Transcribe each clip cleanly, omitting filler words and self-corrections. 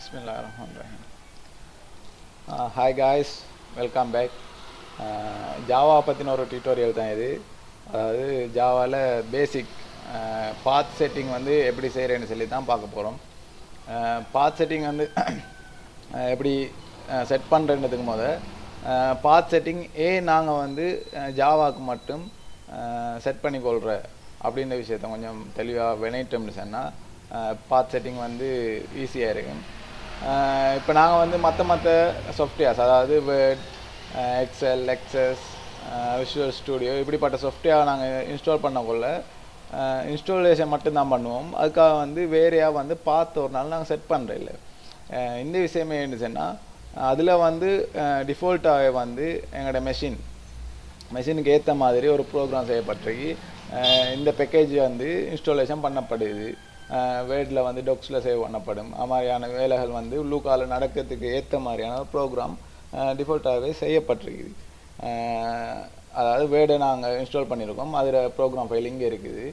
Bismillahirrahmanirrahim. Hi guys, welcome back. Java பற்றின ஒரு tutorial தான் இது. அதாவது ஜாவாவில் பேசிக் பாத் செட்டிங் வந்து எப்படி செய்கிறேன்னு சொல்லி தான் பார்க்க போகிறோம். பாத் செட்டிங் வந்து எப்படி செட் பண்ணுறதுக்கு பாத் செட்டிங் நாங்கள் வந்து ஜாவாவுக்கு மட்டும் செட் பண்ணிக்கொள்கிற அப்படின்ற விஷயத்த கொஞ்சம் தெளிவாக வினைட்டோம்னு சொன்னால் பாத் செட்டிங் வந்து ஈஸியாக இருக்கும். இப்போ நாங்கள் வந்து மற்ற சாஃப்ட்வேர்ஸ், அதாவது word, excel, access, visual studio இப்படிப்பட்ட சாஃப்ட்வேர் நாங்கள் இன்ஸ்டால் பண்ணக்குள்ள இன்ஸ்டாலேஷன் மட்டும்தான் பண்ணுவோம். அதுக்காக வந்து வேறையாக வந்து பார்த்து ஒரு நாள் நாங்கள் செட் பண்ணுற இல்லை. இந்த விஷயமே இருந்துச்சுன்னா அதில் வந்து டிஃபால்ட்டாகவே வந்து எங்களோட மெஷினுக்கு ஏற்ற மாதிரி ஒரு ப்ரோக்ராம் செய்யப்பட்டிருக்கு. இந்த பேக்கேஜ் வந்து இன்ஸ்டாலேஷன் பண்ணப்படுது. வேர்டில் வந்து டொக்ஸில் சேவ் பண்ணப்படும். அது மாதிரியான வேலைகள் வந்து லூக்கால் நடக்கிறதுக்கு ஏற்ற மாதிரியான ப்ரோக்ராம் டிஃபால்ட்டாகவே செய்யப்பட்டிருக்குது. அதாவது வேர்டை நாங்கள் இன்ஸ்டால் பண்ணியிருக்கோம், அதில் ப்ரோக்ராம் ஃபைல் இங்கே இருக்குது.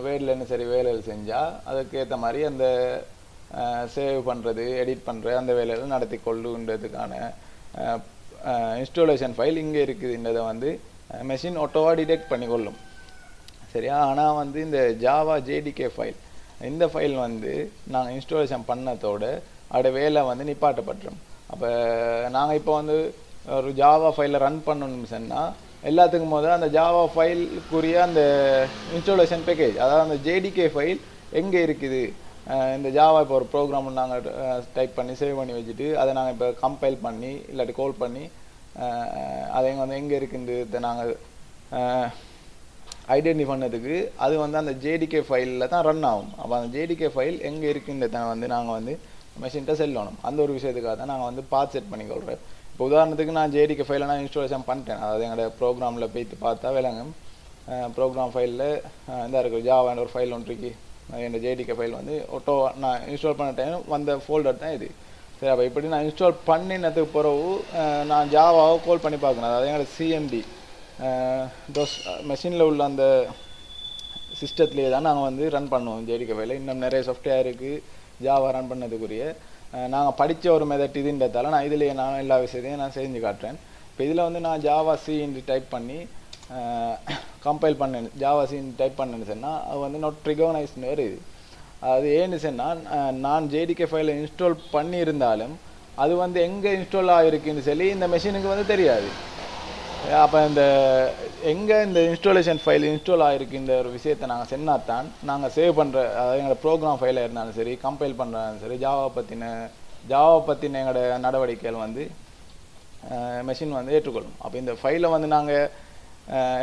வேர்டில் என்ன சரி வேலைகள் செஞ்சால் அதுக்கு ஏற்ற மாதிரி அந்த சேவ் பண்ணுறது, எடிட் பண்ணுறது, அந்த வேலைகள் நடத்தி கொள்ளுன்றதுக்கான இன்ஸ்டாலேஷன் ஃபைல் இங்கே இருக்குதுன்றதை வந்து மெஷின் ஆட்டோவாக டிடெக்ட் பண்ணிக்கொள்ளும். சரியா? ஆனால் வந்து இந்த ஜாவா ஜேடிகே ஃபைல், இந்த ஃபைல் வந்து நாங்கள் இன்ஸ்டாலேஷன் பண்ணதோடு அதோட வேலை வந்து நிப்பாட்டப்பட்டுரும். அப்போ நாங்கள் இப்போ வந்து ஒரு ஜாவா ஃபைலை ரன் பண்ணணும்னு சொன்னால் எல்லாத்துக்கும் அந்த ஜாவா ஃபைலுக்குரிய அந்த இன்ஸ்டாலேஷன் பேக்கேஜ், அதாவது அந்த ஜேடிகே ஃபைல் எங்கே இருக்குது, இந்த ஜாவா இப்போ ஒரு ப்ரோக்ராம் நாங்கள் டைப் பண்ணி சேவ் பண்ணி வச்சுட்டு அதை நாங்கள் இப்போ கம்பைல் பண்ணி இல்லாட்டி கால் பண்ணி அதை வந்து எங்கே இருக்குன்றது நாங்கள் ஐடென்டி பண்ணதுக்கு அது வந்து அந்த ஜேடிகே ஃபைலில் தான் ரன் ஆகும். அப்போ அந்த ஜேடிகே ஃபைல் எங்கே இருக்குன்றத வந்து நாங்கள் வந்து மெஷின்கிட்ட செல்லணும். அந்த ஒரு விஷயத்துக்காக தான் நாங்கள் வந்து பாத் செட் பண்ணிக்கொள்கிறேன். இப்போ உதாரணத்துக்கு நான் ஜேடிகே ஃபைலை நான் இன்ஸ்டாலேஷன் பண்ணிட்டேன். அதாவது எங்களோட ப்ரோக்ராமில் போய்த்து பார்த்தா விளங்கும். ப்ரோக்ராம் ஃபைலில் இந்த இருக்குது ஜாவான ஒரு ஃபைல் ஒன்றுக்கு என்னோட ஜேடிகே ஃபைல் வந்து ஆட்டோ நான் இன்ஸ்டால் பண்ண டைம் வந்த ஃபோல்டர் தான் இது. சரி, அப்போ இப்படி நான் இன்ஸ்டால் பண்ணினதுக்கு பிறகு நான் ஜாவாவை கால் பண்ணி பார்க்கணும். அதாவது எங்களோட சிஎம்டி மெஷினில் உள்ள அந்த சிஸ்டத்துலேயே தான் நாங்கள் வந்து ரன் பண்ணுவோம் ஜேடிகே ஃபைல. இன்னும் நிறைய சாஃப்ட்வேர் இருக்குது ஜாவா ரன் பண்ணதுக்குரிய. நாங்கள் படித்த ஒரு மெதட் இதுன்றதால நான் இதிலேயே நான் எல்லா விஷயத்தையும் நான் செஞ்சு காட்டுறேன். இப்போ இதில் வந்து நான் ஜாவா சின்னு டைப் பண்ணி கம்பைல் பண்ணேன். ஜாவா சின்னு டைப் பண்ணேன்னு சொன்னால் அது வந்து நாட் ரிகனைஸ்னு வருது. அது ஏன்னு சொன்னால் நான் ஜேடிகே ஃபைலை இன்ஸ்டால் பண்ணியிருந்தாலும் அது வந்து எங்கே இன்ஸ்டால் ஆகிருக்குன்னு சொல்லி இந்த மெஷினுக்கு வந்து தெரியாது. அப்போ இந்த எங்கே இந்த இன்ஸ்டாலேஷன் ஃபைல் இன்ஸ்டால் ஆகிருக்கு இந்த ஒரு விஷயத்தை நாங்கள் சொன்னாதான் நாங்கள் சேவ் பண்ணுற, அதாவது எங்களோட ப்ரோக்ராம் ஃபைலாக இருந்தாலும் சரி, கம்பைல் பண்ணுறாலும் சரி, ஜாவா பற்றின எங்களோட நடவடிக்கைகள் வந்து மெஷின் வந்து ஏற்றுக்கொள்ளும். அப்போ இந்த ஃபைலை வந்து நாங்கள்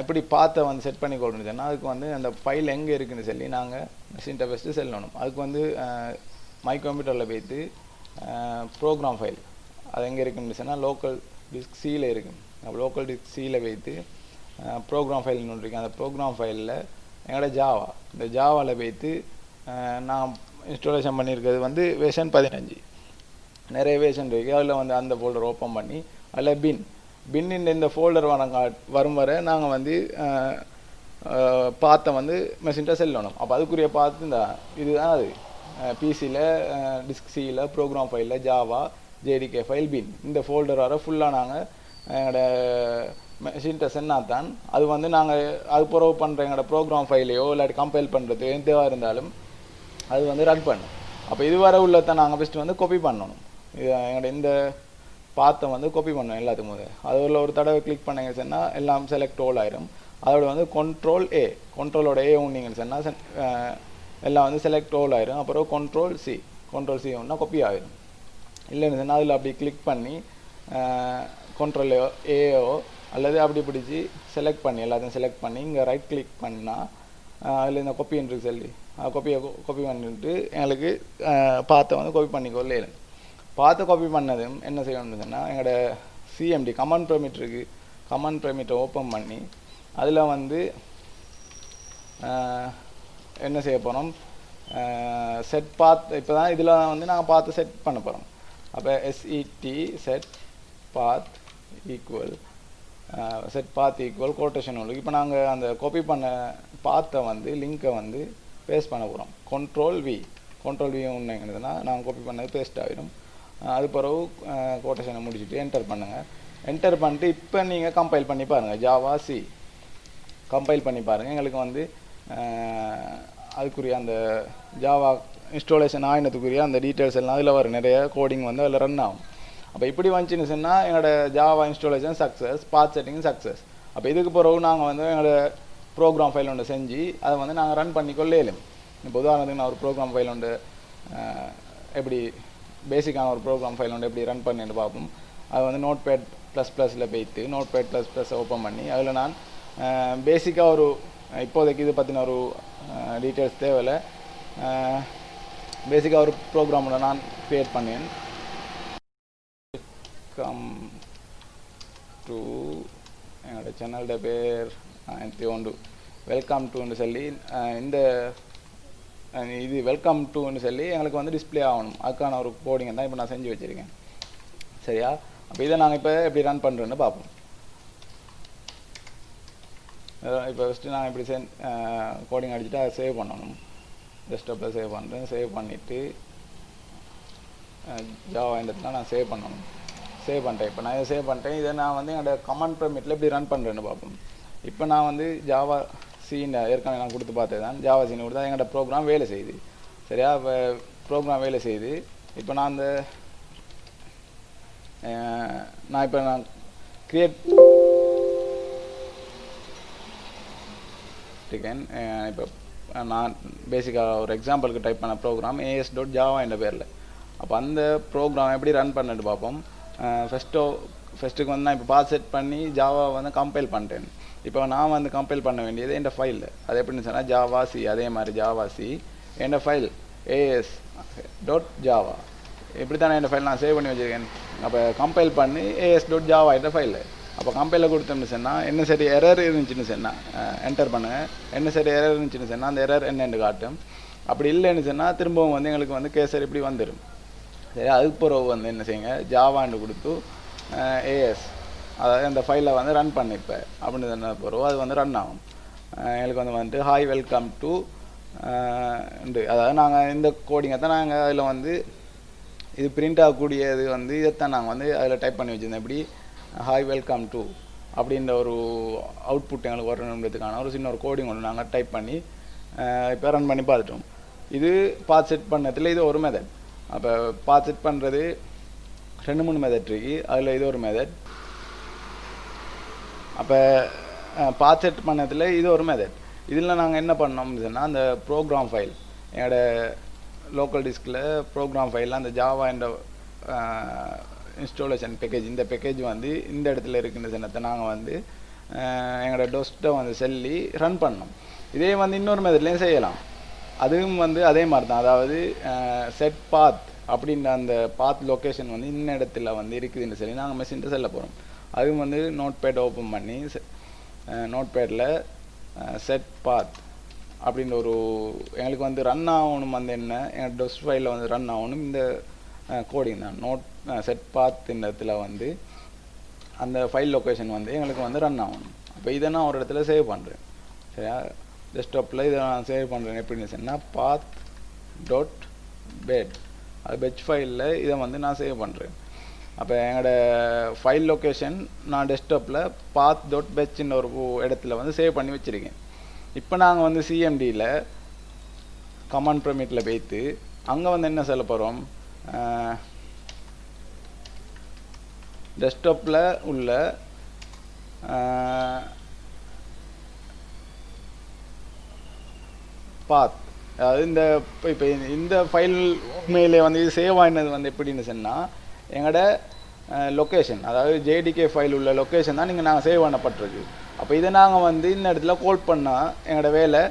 எப்படி பார்த்த வந்து செட் பண்ணி கொள்ளணும்னு சொன்னால் அதுக்கு வந்து அந்த ஃபைல் எங்கே இருக்குதுன்னு சொல்லி நாங்கள் மெஷின்கிட்ட ஃபஸ்ட்டு செல்லணும். அதுக்கு வந்து மை கம்ப்யூட்டரில் போய்த்து ப்ரோக்ராம் ஃபைல் அது எங்கே இருக்குன்னு சொன்னால் லோக்கல் டிஸ்க் சியில் இருக்குது. அப்போ லோக்கல் டிஸ்க் சியில் வைத்து ப்ரோக்ராம் ஃபைல் ஒன்று இருக்குது. அந்த ப்ரோக்ராம் ஃபைலில் எங்களோட இந்த ஜாவாவில் வைத்து நான் இன்ஸ்டாலேஷன் பண்ணியிருக்கிறது வந்து வெர்ஷன் 15. நிறைய வெர்ஷன் இருக்குது. அதில் வந்து அந்த ஃபோல்டர் ஓப்பன் பண்ணி அதில் பின்னின் இந்த ஃபோல்டர் வரும் வரை நாங்கள் வந்து பாத்தை வந்து மெஷின்கிட்ட செல்லணும். அப்போ அதுக்குரிய பார்த்து இதுதான் அது பிசியில் டிஸ்க் சியில் ப்ரோக்ராம் ஃபைலில் ஜாவா ஜேடிகே ஃபைல் இந்த ஃபோல்டர் வர ஃபுல்லாக நாங்கள் எங்களோட மெஷின்கிட்ட சென்னாதான் அது வந்து நாங்கள் அது ப்ரொவ் பண்ணுற எங்களோட ப்ரோக்ராம் ஃபைலையோ இல்லாட்டி கம்பைல் பண்ணுறது எதுவாக இருந்தாலும் அது வந்து ரன் பண்ணும். அப்போ இதுவரை உள்ளதை நாங்கள் ஃபஸ்ட்டு வந்து காப்பி பண்ணணும். எங்களோட இந்த பாத்தை வந்து காப்பி பண்ணணும் எல்லாத்துக்கும் அதில் ஒரு தடவை கிளிக் பண்ணிங்க சொன்னால் எல்லாம் செலக்ட் ஆல் ஆயிரும். அதோட வந்து கண்ட்ரோலோட ஏ ஒன்றிங்கன்னு சொன்னால் எல்லாம் வந்து செலக்ட் ஆல் ஆயிரும். அப்புறம் கண்ட்ரோல் சி ஒன்றா காப்பி ஆயிரும். இல்லைன்னு சொன்னால் அதில் அப்படி கிளிக் பண்ணி கண்ட்ரோல் ஏஓ அல்லது அப்படி பிடிச்சி செலக்ட் பண்ணி எல்லாத்தையும் செலக்ட் பண்ணி இங்கே ரைட் கிளிக் பண்ணால் அதில் இந்த கொப்பின்னு சொல்லி கொப்பி பண்ணிட்டு எங்களுக்கு பார்த்த வந்து காப்பி பண்ணிக்கொள்ள இல்லை. பார்த்து காப்பி பண்ணதும் என்ன செய்யணும்னு சொன்னால் எங்களோட சிஎம்டி கமாண்ட் ப்ரமிட் இருக்குது. கமாண்ட் ப்ரமிட்டை ஓப்பன் பண்ணி அதில் வந்து என்ன செய்ய போகிறோம், செட் பாத். இப்போ தான் இதில் வந்து நாங்கள் பார்த்து செட் பண்ண போகிறோம். அப்போ SET set path equal quotation உங்களுக்கு. இப்போ நாங்கள் அந்த காப்பி பண்ண பாத்தை வந்து லிங்கை வந்து பேஸ்ட் பண்ண போகிறோம். கண்ட்ரோல் வியும் உண்மைங்கிறதுனா நாங்கள் காப்பி பண்ணது பேஸ்ட் ஆகிடும். அது பிறகு கோட்டேஷனை முடிச்சுட்டு என்டர் பண்ணுங்கள். என்டர் பண்ணிட்டு இப்போ நீங்கள் கம்பைல் பண்ணி பாருங்கள். ஜாவா சி கம்பைல் பண்ணி பாருங்கள். எங்களுக்கு வந்து அதுக்குரிய அந்த ஜாவா இன்ஸ்டாலேஷன் ஆகினதுக்குரிய அந்த டீட்டெயில்ஸ் எல்லாம் அதில் வரும். நிறைய கோடிங் வந்து அதில் ரன் ஆகும். அப்போ இப்படி வந்துச்சுன்னு சொன்னால் எங்களோட ஜாவா இன்ஸ்டாலேஷன் சக்ஸஸ், பாத் செட்டிங் சக்ஸஸ். அப்போ இதுக்கு பிறகு நாங்கள் வந்து எங்களோட ப்ரோக்ராம் ஃபைல் ஒன்று செஞ்சு அதை வந்து நாங்கள் ரன் பண்ணிக்கொள்ளேலும். இப்போ உதாரணத்துக்கு நான் ஒரு ப்ரோக்ராம் ஃபைல் ஒன்று எப்படி பேசிக்கான ஒரு ப்ரோக்ராம் ஃபைல் ஒன்று எப்படி ரன் பண்ணிட்டு பார்ப்போம். அது வந்து நோட்பேட் ++ல் போய்ட்டு நோட்பேட் ++ ஓப்பன் பண்ணி அதில் நான் பேசிக்காக ஒரு இப்போதைக்கு இது பற்றின ஒரு டீட்டெயில்ஸ் தேவையில்லை. பேசிக்காக ஒரு ப்ரோக்ராமில் நான் க்ரியேட் பண்ணேன். வெல்கம் டு என்னோட சேனலோட பேர் வெல்கம் டுன்னு சொல்லி இந்த இது வெல்கம் டுன்னு சொல்லி எங்களுக்கு வந்து டிஸ்பிளே ஆகணும். அதுக்கான ஒரு கோடிங்கை தான் இப்போ நான் செஞ்சு வச்சுருக்கேன். சரியா? அப்போ இதை நாங்கள் இப்போ எப்படி ரன் பண்ணுறோன்னு பார்ப்போம். இப்போ ஃபஸ்ட்டு நான் இப்படி கோடிங் அடிச்சுட்டு அதை சேவ் பண்ணணும். டெஸ்க்டாப்பில் சேவ் பண்ணுறேன். சேவ் பண்ணிவிட்டு ஜாவா இடத்துல நான் சேவ் பண்ணணும். சேவ் பண்ணிட்டேன். இப்போ நான் இதை சேவ் பண்ணிட்டேன். இதை நான் வந்து என்னோட கமாண்ட் ப்ராம்ப்டில் எப்படி ரன் பண்ணுறேன்னு பார்ப்போம். இப்போ நான் வந்து ஜாவா சீன் ஏற்கனவே நான் கொடுத்து பார்த்தது தான். ஜாவா சீன் கொடுத்தா எங்களோட ப்ரோக்ராம் வேலை செய்யுது. சரியா? இப்போ ப்ரோக்ராம் வேலை செய்யுது. இப்போ நான் அந்த நான் கிரியேட் இப்போ நான் பேசிக்காக ஒரு எக்ஸாம்பிளுக்கு டைப் பண்ண ப்ரோக்ராம் as.java என்ற பேரில். அப்போ அந்த ப்ரோக்ராம் எப்படி ரன் பண்ணிட்டு பார்ப்போம். ஃபஸ்ட்டுக்கு வந்து நான் இப்போ பாத் செட் பண்ணி ஜாவா வந்து கம்பைல் பண்ணிட்டேன். இப்போ நான் வந்து கம்பைல் பண்ண வேண்டியது என் ஃபைலில். அது எப்படின்னு சொன்னால் ஜாவா சி, அதே மாதிரி Java C N file as.java இப்படி தானே என் ஃபைல் நான் சேவ் பண்ணி வச்சுருக்கேன். அப்போ கம்பைல் பண்ணி as.java என்ற ஃபைலில் அப்போ கம்பைலில் கொடுத்தோம்னு சொன்னால் என்ன சரி எரர் இருந்துச்சுன்னு சொன்னால் என்டர் பண்ணுங்கள். என்ன சரி எரர் இருந்துச்சுன்னு சொன்னால் அந்த எரர் என்னென்னு காட்டும். அப்படி இல்லைன்னு சொன்னால் திரும்பவும் வந்து எங்களுக்கு வந்து கேசர் இப்படி வந்துடும். சரி, அதுக்கு பிறகு வந்து என்ன செய்யுங்க, ஜாவான்னு கொடுத்து ஏஎஸ் அதாவது அந்த ஃபைலை வந்து ரன் பண்ணிப்பேன் அப்படின்னு சொன்ன பிறகு அது வந்து ரன் ஆகும். எங்களுக்கு வந்துட்டு ஹாய் வெல்கம் டு அதாவது நாங்கள் இந்த கோடிங்கை தான் நாங்கள் அதில் வந்து இது பிரிண்ட் ஆகக்கூடியது வந்து இதைத்தான் நாங்கள் வந்து அதில் டைப் பண்ணி வச்சுருந்தேன். எப்படி ஹாய் வெல்கம் டு அப்படின்ற ஒரு அவுட்புட் எங்களுக்கு வரணுன்றதுக்கான ஒரு சின்ன ஒரு கோடிங் ஒன்று நாங்கள் டைப் பண்ணி இப்போ ரன் பண்ணி பார்த்துட்டோம். இது பாத் செட் பண்ணதில் இது ஒரு மெத்தட். அப்போ பாத் செட் பண்ணுறது 2-3 மெத்தட் இருக்குது. அதில் இது ஒரு மெத்தட். அப்போ பாத் செட் பண்ணதில் இது ஒரு மெத்தட். இதில் நாங்கள் என்ன பண்ணோம்னு சொன்னால் அந்த ப்ரோக்ராம் ஃபைல் என்னோட லோக்கல் டிஸ்கில் ப்ரோக்ராம் ஃபைலில் அந்த ஜாவா என்ற இன்ஸ்டாலேஷன் பேக்கேஜ் இந்த பேக்கேஜ் வந்து இந்த இடத்துல இருக்குன்ற சின்னத்தை நாங்கள் வந்து எங்களோட டொஸ்ட்டை வந்து சொல்லி ரன் பண்ணோம். இதே வந்து இன்னொரு மெத்தட்லேயும் செய்யலாம். அதுவும் வந்து அதே மாதிரி தான். அதாவது செட் பாத் அப்படின்ற அந்த பாத் லொக்கேஷன் வந்து இந்த இடத்துல வந்து இருக்குதுன்னு சொல்லி நாங்கள் மெஷின்ட்டு செல்ல போகிறோம். அதுவும் வந்து நோட்பேட் ஓப்பன் பண்ணி நோட்பேடில் செட் பாத் அப்படின்ற ஒரு எங்களுக்கு வந்து ரன் ஆகணும். வந்து என்ன எங்கள் டொஸ் ஃபைலில் வந்து ரன் ஆகணும் இந்த கோடிங் தான். செட் பாத் இந்த இடத்துல வந்து அந்த ஃபைல் லொக்கேஷன் வந்து எங்களுக்கு வந்து ரன் ஆகணும். அப்போ இதை நான் ஒரு இடத்துல சேவ் பண்ணுறேன். சரியா? டெஸ்க்டாப்பில் இதை நான் சேவ் பண்ணுறேன். எப்படின்னு சொன்னால் path.bed அது பெச் ஃபைலில் இதை வந்து நான் சேவ் பண்ணுறேன். அப்போ எங்களோட ஃபைல் லொக்கேஷன் நான் டெஸ்க்டாப்பில் path.bechன்னு ஒரு இடத்துல வந்து சேவ் பண்ணி வச்சுருக்கேன். இப்போ நாங்கள் வந்து சிஎம்டியில் கமாண்ட் ப்ராம்ப்டில் போய்த்து அங்கே வந்து என்ன சொல்ல போகிறோம், டெஸ்க்டாப்பில் உள்ள பாத் அதாவது இப்போ இந்த ஃபைல் உண்மையிலே வந்து இது சேவ் ஆகினது வந்து எப்படின்னு சொன்னால் எங்களோட லொக்கேஷன் அதாவது ஜேடிகே ஃபைல் உள்ள லொக்கேஷன் தான் நாங்கள் சேவ் பண்ணப்பட்டிருக்கு. அப்போ இதை நாங்கள் வந்து இந்த இடத்துல கோட் பண்ணால் எங்களோட வேலை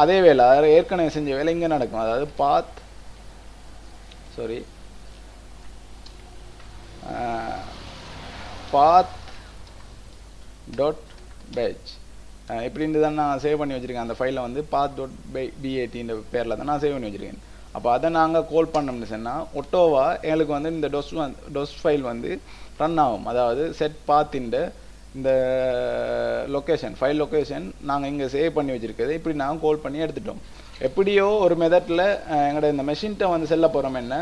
அதே வேலை அதாவது ஏற்கனவே செஞ்ச வேலை இங்கே நடக்கும். அதாவது path.bech இப்படின்ட்டு தான் நான் சேவ் பண்ணி வச்சுருக்கேன். அந்த ஃபைலை வந்து path.bat இந்த பேரில் தான் நான் சேவ் பண்ணி வச்சுருக்கேன். அப்போ அதை நாங்கள் கால் பண்ணோம்னு சொன்னால் ஒட்டோவா எங்களுக்கு வந்து இந்த டொஸ் ஃபைல் வந்து ரன் ஆகும். அதாவது செட் பாத்தின் இந்த லொக்கேஷன் ஃபைல் லொக்கேஷன் நாங்கள் இங்கே சேவ் பண்ணி வச்சுருக்கிறது இப்படி நாங்கள் கால் பண்ணி எப்படியோ ஒரு மெத்தடில் எங்களோட இந்த மெஷின்கிட்ட வந்து செல்ல போகிறோம் என்ன,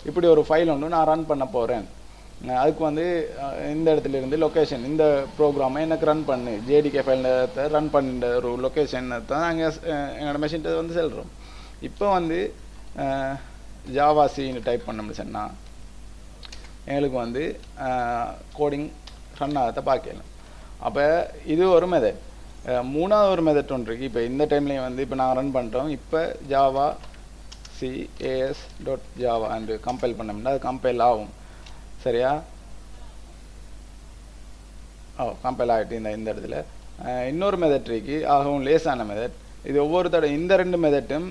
இப்படி ஒரு ஃபைல் ஒன்று நான் ரன் பண்ண போகிறேன், அதுக்கு வந்து இந்த இடத்துல இருந்து லொக்கேஷன் இந்த ப்ரோக்ராமை எனக்கு ரன் பண்ணு ஜேடிகே ஃபைல் ரன் பண்ணுற ஒரு லொக்கேஷன் தான் நாங்கள் எங்களோட மெஷின்கிட்ட வந்து செல்கிறோம். இப்போ வந்து ஜாவா சின்னு டைப் பண்ணோம்னு சொன்னால் எங்களுக்கு வந்து கோடிங் ரன் ஆகிறத பார்க்கலாம். அப்போ இது ஒரு மெத்தட். மூணாவது ஒரு மெத்தட் ஒன்று இருக்குது. இப்போ இந்த டைம்லேயும் வந்து இப்போ நாங்கள் ரன் பண்ணுறோம். இப்போ ஜாவா cas.java என்று கம்பைல் பண்ணோம்னா அது கம்பைல் ஆகும். சரியா? கம்பைல் ஆகிட்டு இந்த இடத்துல இன்னொரு மெத்தட் இருக்கு, ஆகவும் லேசான மெத்தட். இது ஒவ்வொரு தடவை இந்த ரெண்டு மெத்தட்டும்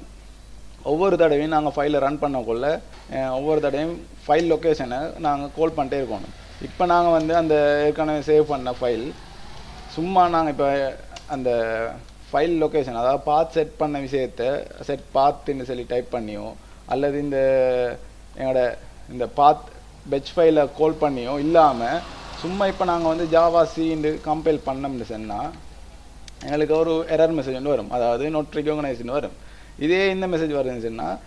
ஒவ்வொரு தடவையும் நாங்கள் ஃபைலை ரன் பண்ணக்குள்ள ஒவ்வொரு தடவையும் ஃபைல் லொக்கேஷனை நாங்கள் கால் பண்ணிட்டே இருக்கணும். இப்போ நாங்கள் வந்து அந்த ஏற்கனவே சேவ் பண்ண ஃபைல் சும்மா நாங்கள் இப்போ அந்த ஃபைல் லொக்கேஷன் அதாவது பாத் செட் பண்ண விஷயத்தை செட் பாத்துன்னு சொல்லி டைப் பண்ணியோ அல்லது இந்த எங்களோட இந்த பாத் பெச் ஃபைலை கால் பண்ணியோ இல்லாமல் சும்மா இப்போ நாங்கள் வந்து ஜாவா சின்னு கம்பைல் பண்ணோம்னு சொன்னால் எங்களுக்கு ஒரு எரர் மெசேஜ் ஒன்று வரும், அதாவது நாட் ரெகக்னைஸ்டுன்னு வரும். இதே இந்த மெசேஜ் வருதுன்னு சொன்னால்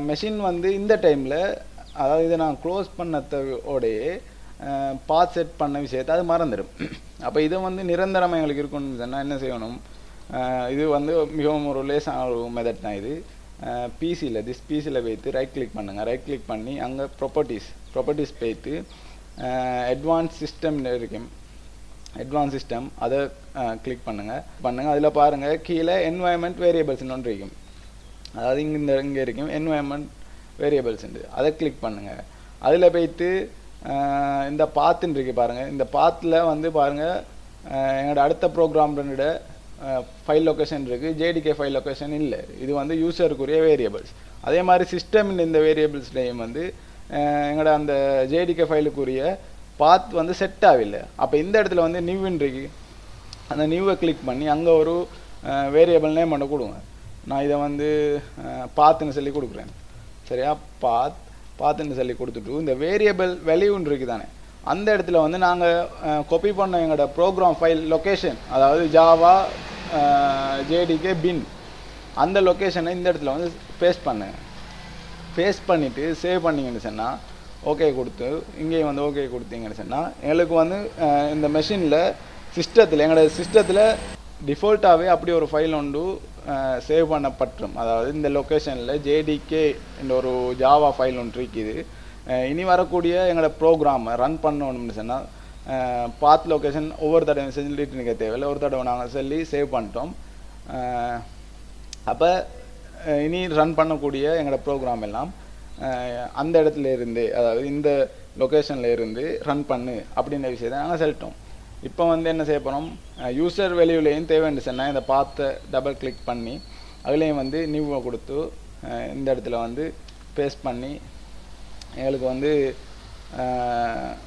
மெஷின் வந்து இந்த டைமில் அதாவது இதை நான் க்ளோஸ் பண்ணத்தோடையே பாத் செட் பண்ண விஷயத்தை அது மறந்துடும். அப்போ இதை வந்து நிரந்தரமாக எங்களுக்கு இருக்கணும்னு சொன்னால் என்ன செய்யணும், இது வந்து மிகவும் ஒரு லேசான ஒரு மெத்தட் தான் இது. பிசியில் வைத்து ரைட் கிளிக் பண்ணுங்கள். ரைட் கிளிக் பண்ணி அங்கே ப்ராப்பர்ட்டிஸ் போய்த்து அட்வான்ஸ் சிஸ்டம் இருக்கும், அட்வான்ஸ் சிஸ்டம் அதை கிளிக் பண்ணுங்கள். அதில் பாருங்கள் கீழே என்வாயன்மெண்ட் வேரியபிள்ஸ்னு ஒன்று இருக்கும், அதாவது இங்கே இருக்கும் என்வாயன்மெண்ட் வேரியபிள்ஸ், அதை கிளிக் பண்ணுங்கள். அதில் போய்த்து இந்த பாத்துன்னு இருக்கு பாருங்கள். இந்த பாத்தில் வந்து பாருங்கள் எங்களோட அடுத்த ப்ரோக்ராம்ட ஃபைல் லொக்கேஷன் இருக்குது, ஜேடிகே ஃபைல் லொக்கேஷன் இல்லை. இது வந்து யூசருக்குரிய வேரியபிள்ஸ். அதே மாதிரி சிஸ்டம் இந்த வேரியபிள்ஸ்லேயும் வந்து எங்களோட அந்த ஜேடிகே ஃபைலுக்குரிய பாத் வந்து செட் ஆகலை. அப்போ இந்த இடத்துல வந்து நியூன்னு இருக்கு, அந்த நியூவை கிளிக் பண்ணி அங்கே ஒரு வேரியபிள் நேம் பண்ண கொடுங்க. நான் இதை வந்து பாத்துன்னு சொல்லி கொடுக்குறேன். சரியா? பாத்துன்னு சொல்லி கொடுத்துட்டு இந்த வேரியபிள் வேல்யூன்னு இருக்குது தானே, அந்த இடத்துல வந்து நாங்கள் காப்பி பண்ண எங்களோட ப்ரோக்ராம் ஃபைல் லொக்கேஷன், அதாவது ஜாவா ஜேடிகே பின், அந்த லொக்கேஷனை இந்த இடத்துல வந்து பேஸ்ட் பண்ணுங்க. பேஸ்ட் பண்ணிவிட்டு சேவ் பண்ணிங்கன்னு சொன்னால் ஓகே கொடுத்து இங்கேயும் வந்து ஓகே கொடுத்தீங்கன்னு சொன்னால் எங்களுக்கு வந்து இந்த மெஷினில் எங்களோட சிஸ்டத்தில் டிஃபால்ட்டாகவே அப்படி ஒரு ஃபைல் ஒன்று சேவ் பண்ணப்பட்டுரும். அதாவது இந்த லொக்கேஷனில் ஜேடிகே என்ற ஒரு ஜாவா ஃபைல் ஒன்று இருக்குது. இனி வரக்கூடிய எங்களோட ப்ரோக்ராமை ரன் பண்ணணும்னு சொன்னால் பாத் லொக்கேஷன் ஒவ்வொரு தடவை சொல்லிட்டு நிற்க தேவையில்லை, ஒரு தடவை நாங்கள் சொல்லி சேவ் பண்ணிட்டோம். அப்போ இனி ரன் பண்ணக்கூடிய எங்களோட ப்ரோக்ராம் எல்லாம் அந்த இடத்துல இருந்து, அதாவது இந்த லொக்கேஷனில் இருந்து ரன் பண்ணு அப்படின்ற விஷயத்தை நாங்கள் சொல்லிட்டோம். இப்போ வந்து என்ன செய்ய போகிறோம், யூசர் வேல்யூலேயும் தேவைன்னு சொன்னால் இந்த பாத்தை டபுள் கிளிக் பண்ணி அதுலேயும் வந்து நியூவை கொடுத்து இந்த இடத்துல வந்து பேஸ்ட் பண்ணி எங்களுக்கு வந்து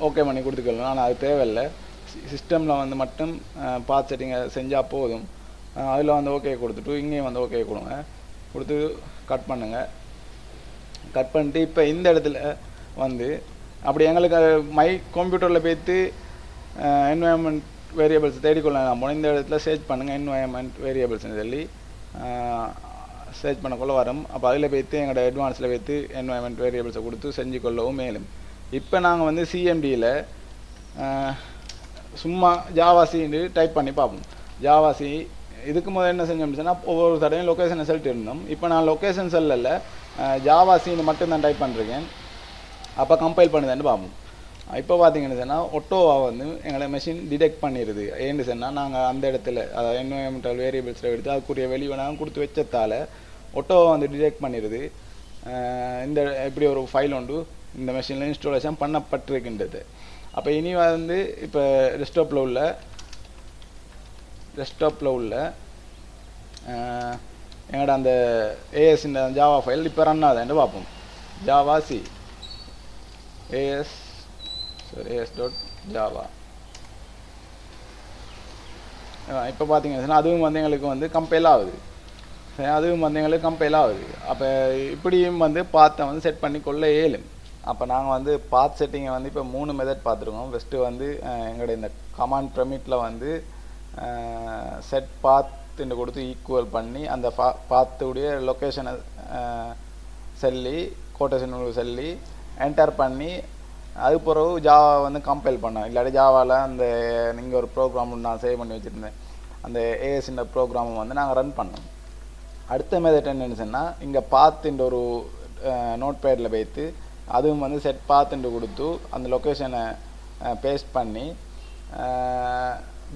ஓகே பண்ணி கொடுத்துக்கலாம். ஆனால் அது தேவையில்லை, சிஸ்டமில் வந்து மட்டும் பாத் செட்டிங்கை செஞ்சால் போதும். அதில் வந்து ஓகே கொடுத்துட்டு இங்கேயும் வந்து ஓகே கொடுத்து கட் பண்ணுங்கள். கட் பண்ணிட்டு இப்போ இந்த இடத்துல வந்து அப்படி எங்களுக்கு மை கம்ப்யூட்டரில் போய்த்து என்வாயன்மெண்ட் வேரியபிள்ஸ் தேடிக்கொள்ளலாம் போனால் இந்த இடத்துல சர்ச் பண்ணுங்கள், என்வாயன்மெண்ட் வேரியபிள்ஸ்னு சொல்லி சர்ச் பண்ணக்குள்ள வரும். அப்போ அதில் போய்த்து எங்களோட அட்வான்ஸில் போய்த்து என்வாயன்மெண்ட் வேரியபிள்ஸை கொடுத்து செஞ்சு கொள்ளவும் மேலும். இப்போ நாங்கள் வந்து சிஎம்டியில் சும்மா ஜாவாசின்னு டைப் பண்ணி பார்ப்போம். ஜாவாசி இதுக்கு முதல்ல என்ன செஞ்சோம்னு சொன்னால் ஒவ்வொரு தடையும் லொக்கேஷனை செல்லிட்டு இருந்தோம். இப்போ நான் லொக்கேஷன் செல்லில் ஜாவாசின்னு மட்டும் தான் டைப் பண்ணிருக்கேன். அப்போ கம்பைல் பண்ணுதான்னு பார்ப்போம். இப்போ பார்த்தீங்கன்னு சொன்னால் ஒட்டோவா வந்து எங்களை மெஷின் டிடெக்ட் பண்ணிடுது. ஏன்னு சொன்னால் நாங்கள் அந்த இடத்துல அதாவது என்வாயன்மெண்டல் வேரியபிள்ஸில் எடுத்து அதுக்குரிய வெளியே நாங்கள் கொடுத்து வச்சதால் ஒட்டோவா வந்து டிடெக்ட் பண்ணிடுது இந்த இப்படி ஒரு ஃபைல் ஒன்று இந்த மெஷினில் இன்ஸ்டாலேஷன் பண்ணப்பட்டிருக்கின்றது. அப்போ இனி வந்து இப்போ டெஸ்க்டாப்பில் உள்ள எங்களோட அந்த ஏஎஸ் இந்த ஜாவா ஃபைல் இப்போ ரன் ஆகுதுன்னு பார்ப்போம். ஜாவா சி as.java இப்போ பார்த்தீங்கன்னா அதுவும் வந்து எங்களுக்கு வந்து கம்பைல் ஆகுது. அப்போ இப்படியும் வந்து பாத்தை வந்து செட் பண்ணி கொள்ள இயலும். அப்போ நாங்கள் வந்து பாத் செட்டிங்கை வந்து இப்போ 3 மெத்தட் பார்த்துருக்கோம். ஃபஸ்ட்டு வந்து எங்களுடைய இந்த கமாண்ட் ப்ரமிட்டில் வந்து செட் பாத் பாத்துன்னு கொடுத்து ஈக்குவல் பண்ணி அந்த பாத்துடைய லொக்கேஷனை சொல்லி கோட்டேஷன் சொல்லி என்டர் பண்ணி அது பிறகு ஜாவா வந்து கம்பைல் பண்ணோம். இல்லாட்டி ஜாவாவில் அந்த நீங்கள் ஒரு ப்ரோக்ராம் நான் சேவ் பண்ணி வச்சுருந்தேன், அந்த ஏஎஸ்ன்ற ப்ரோக்ராமை வந்து நாங்கள் ரன் பண்ணோம். அடுத்த மெத்தட் என்னன்னு சொன்னால், இங்கே பாத்துன்ற ஒரு நோட் பேடில் வைத்து அதுவும் வந்து செட் பாத்துன்னு கொடுத்து அந்த லொக்கேஷனை பேஸ்ட் பண்ணி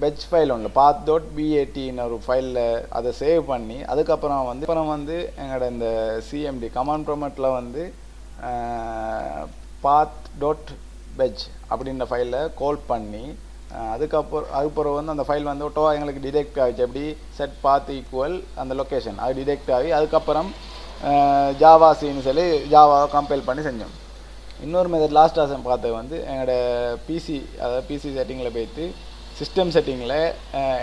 பெச் ஃபைல் ஒன்று path.bat ஒரு ஃபைலில் அதை சேவ் பண்ணி அதுக்கப்புறம் வந்து எங்களோட இந்த சிஎம்டி கமாண்ட் ப்ராம்ப்டில் வந்து path.batch அப்படின்ற ஃபைலை கால் பண்ணி அதுக்கப்புறம் வந்து அந்த ஃபைல் வந்து ஒட்டோவா எங்களுக்கு டிடெக்ட் ஆகிடுச்சு. எப்படி செட் பாத் ஈக்குவல் அந்த லொக்கேஷன் அது டிடெக்ட் ஆகி அதுக்கப்புறம் ஜாவா சின்னு சொல்லி ஜாவாவை கம்பைல் பண்ணி செஞ்சோம். இன்னொரு மெத்தட் லாஸ்ட்டாக பார்த்தது வந்து எங்களோட பிசி, அதாவது பிசி செட்டிங்கில் போய்த்து சிஸ்டம் செட்டிங்கில்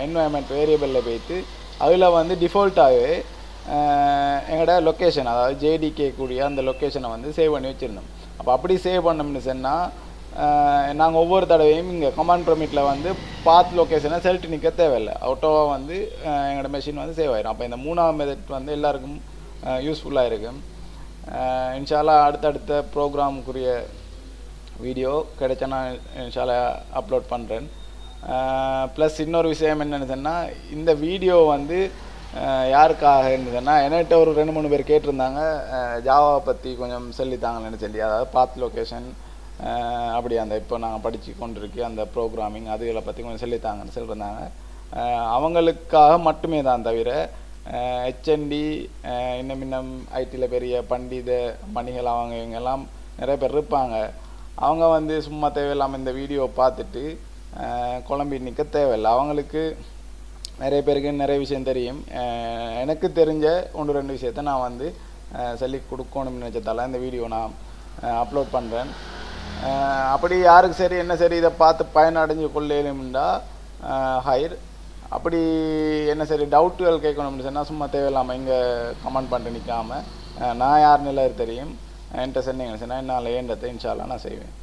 என்வாயன்மெண்ட் வேரியபிளில் போய்த்து அதில் வந்து டிஃபால்ட்டாகவே எங்களோட லொக்கேஷன், அதாவது ஜேடிகே கூடிய அந்த லொக்கேஷனை வந்து சேவ் பண்ணி வச்சுருந்தோம். அப்போ அப்படி சேவ் பண்ணோம்னு சொன்னால் நாங்கள் ஒவ்வொரு தடவையும் இங்கே கமாண்ட் ப்ராம்ப்டில் வந்து பாத் லொக்கேஷனை செலக்ட் நிற்க தேவையில்லை, ஆட்டோவாக வந்து எங்களோட மெஷின் வந்து சேவ் ஆயிடும். அப்போ இந்த மூணாவது மெத்தட் வந்து எல்லாருக்கும் யூஸ்ஃபுல்லாக இருக்கும். இன்ஷால்லா அடுத்தடுத்த ப்ரோக்ராமுக்குரிய வீடியோ கிடைச்சா நான் இன்ஷால்லா அப்லோட் பண்ணுறேன். ப்ளஸ் இன்னொரு விஷயம் என்னென்னு சொன்னால், இந்த வீடியோ வந்து யாருக்காக இருந்ததுன்னா, என்கிட்ட ஒரு 2-3 பேர் கேட்டிருந்தாங்க ஜாவாவை பற்றி கொஞ்சம் சொல்லித்தாங்கன்னு சொல்லி, அதாவது பாத் லொக்கேஷன் அப்படி அந்த இப்போ நாங்கள் படித்து கொண்டிருக்கு அந்த ப்ரோக்ராமிங் அதுகளை பற்றி கொஞ்சம் சொல்லித்தாங்கன்னு சொல்லியிருந்தாங்க. அவங்களுக்காக மட்டுமே தான், தவிர ஹெச்என்டி இன்னும் ஐடியில் பெரிய பண்டித பணிகள் அவங்க இவங்கெல்லாம் நிறைய பேர் இருப்பாங்க. அவங்க வந்து சும்மா தேவையில்லாமல் இந்த வீடியோ பார்த்துட்டு குழம்பி நிற்க தேவையில்லை. அவங்களுக்கு நிறைய பேருக்கு நிறைய விஷயம் தெரியும். எனக்கு தெரிஞ்ச 1-2 விஷயத்த நான் வந்து சொல்லி கொடுக்கணும்னு நினச்சதால இந்த வீடியோ நான் அப்லோட் பண்ணுறேன். அப்படி யாருக்கு சரி என்ன சரி இதை பார்த்து பயனடைஞ்சு கொள்ளேனும்டா ஹைர், அப்படி என்ன சரி டவுட்டுகள் கேட்கணும்னு சொன்னால் சும்மா தேவையில்லாமல் இங்கே கமெண்ட் பண்ணிட்டு நிற்காமல் நான் யாருன்னு தெரியும் என்கிட்ட சொன்னீங்கன்னு சொன்னால் என்னால் ஏன்றதை இன்ஷால்லா நான் செய்வேன்.